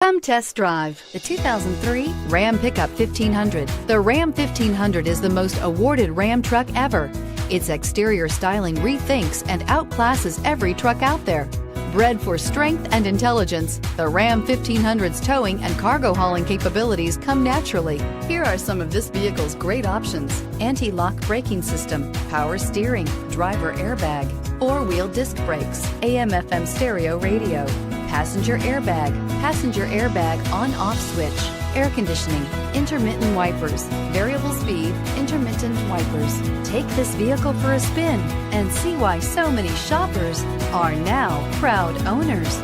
Come test drive the 2003 Ram Pickup 1500. The Ram 1500 is the most awarded Ram truck ever. Its exterior styling rethinks and outclasses every truck out there. Bred for strength and intelligence, the Ram 1500's towing and cargo hauling capabilities come naturally. Here are some of this vehicle's great options: anti-lock braking system, power steering, driver airbag, four-wheel disc brakes, AM/FM stereo radio, passenger airbag on-off switch, air conditioning, intermittent wipers, variable speed, intermittent wipers. Take this vehicle for a spin and see why so many shoppers are now proud owners.